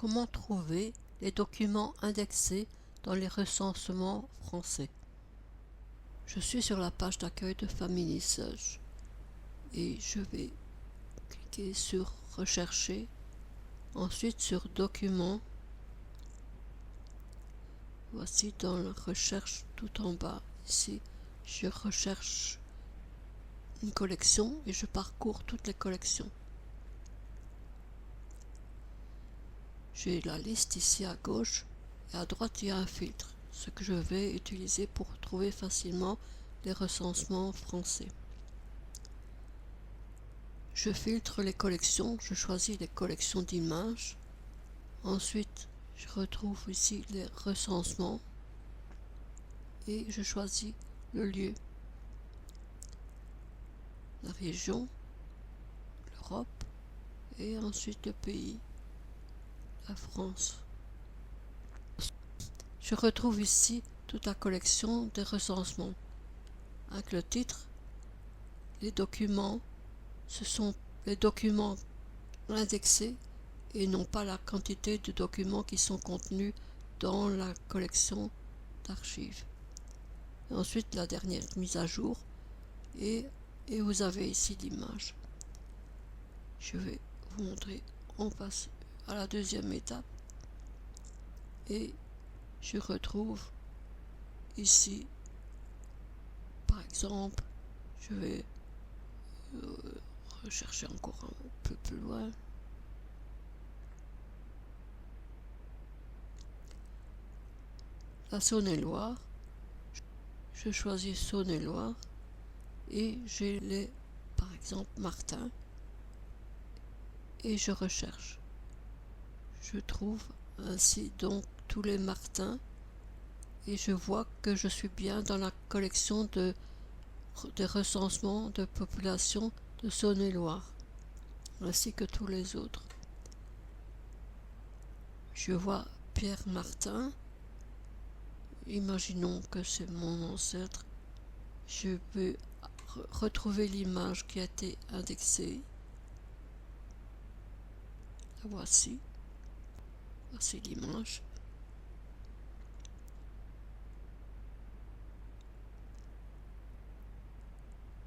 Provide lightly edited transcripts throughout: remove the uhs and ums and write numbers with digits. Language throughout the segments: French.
Comment trouver les documents indexés dans les recensements français? Je suis sur la page d'accueil de Family Search et je vais cliquer sur Rechercher, ensuite sur Documents. Voici dans la recherche tout en bas, ici, je recherche une collection et je parcours toutes les collections. J'ai la liste ici à gauche et à droite il y a un filtre, ce que je vais utiliser pour trouver facilement les recensements français. Je filtre les collections, je choisis les collections d'images. Ensuite, je retrouve ici les recensements et je choisis le lieu, la région, l'Europe et ensuite le pays, la France. Je retrouve ici toute la collection des recensements avec le titre, les documents. Ce sont les documents indexés et non pas la quantité de documents qui sont contenus dans la collection d'archives. Ensuite, la dernière mise à jour et vous avez ici l'image. Je vais vous montrer, on passe à la deuxième étape et je retrouve ici, par exemple, je vais rechercher encore un peu plus loin. La Saône-et-Loire, je choisis Saône-et-Loire et j'ai les, par exemple, Martin et je recherche. Je trouve ainsi donc tous les Martins et je vois que je suis bien dans la collection des recensements de population de Saône-et-Loire, ainsi que tous les autres. Je vois Pierre Martin, imaginons que c'est mon ancêtre, je peux retrouver l'image qui a été indexée. La voici. Voici l'image.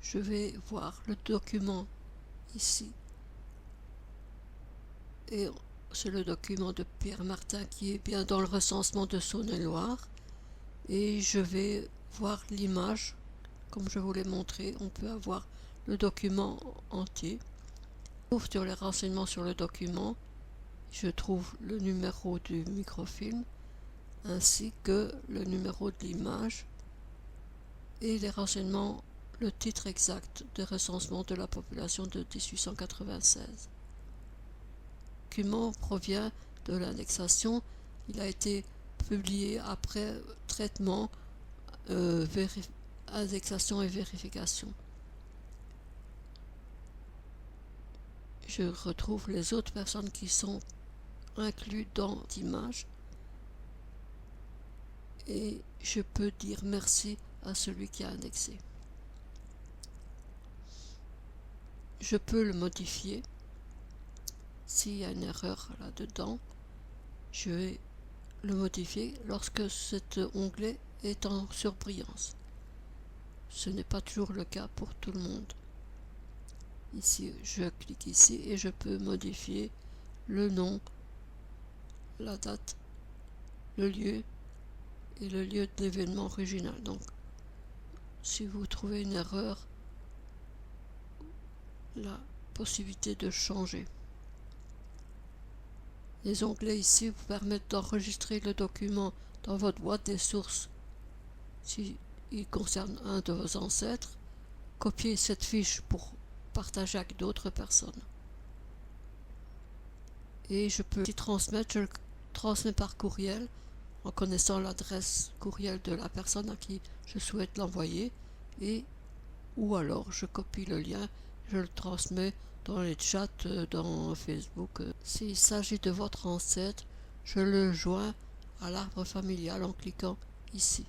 Je vais voir le document ici. Et c'est le document de Pierre Martin qui est bien dans le recensement de Saône-et-Loire. Et je vais voir l'image. Comme je vous l'ai montré, on peut avoir le document entier. Sur les renseignements sur le document, je trouve le numéro du microfilm ainsi que le numéro de l'image et les renseignements, le titre exact de recensement de la population de 1896. Le document provient de l'indexation, il a été publié après traitement, indexation et vérification. Je retrouve les autres personnes qui sont incluses dans l'image et je peux dire merci à celui qui a indexé. Je peux le modifier. S'il y a une erreur là-dedans, je vais le modifier lorsque cet onglet est en surbrillance. Ce n'est pas toujours le cas pour tout le monde. Ici, je clique ici et je peux modifier le nom, la date, le lieu et le lieu de l'événement original. Donc, si vous trouvez une erreur, la possibilité de changer. Les onglets ici vous permettent d'enregistrer le document dans votre boîte des sources. Si il concerne un de vos ancêtres, copiez cette fiche pour partager avec d'autres personnes. Et je peux transmettre, je le transmets par courriel en connaissant l'adresse courriel de la personne à qui je souhaite l'envoyer ou alors je copie le lien, je le transmets dans les chats, dans Facebook. S'il s'agit de votre ancêtre, je le joins à l'arbre familial en cliquant ici.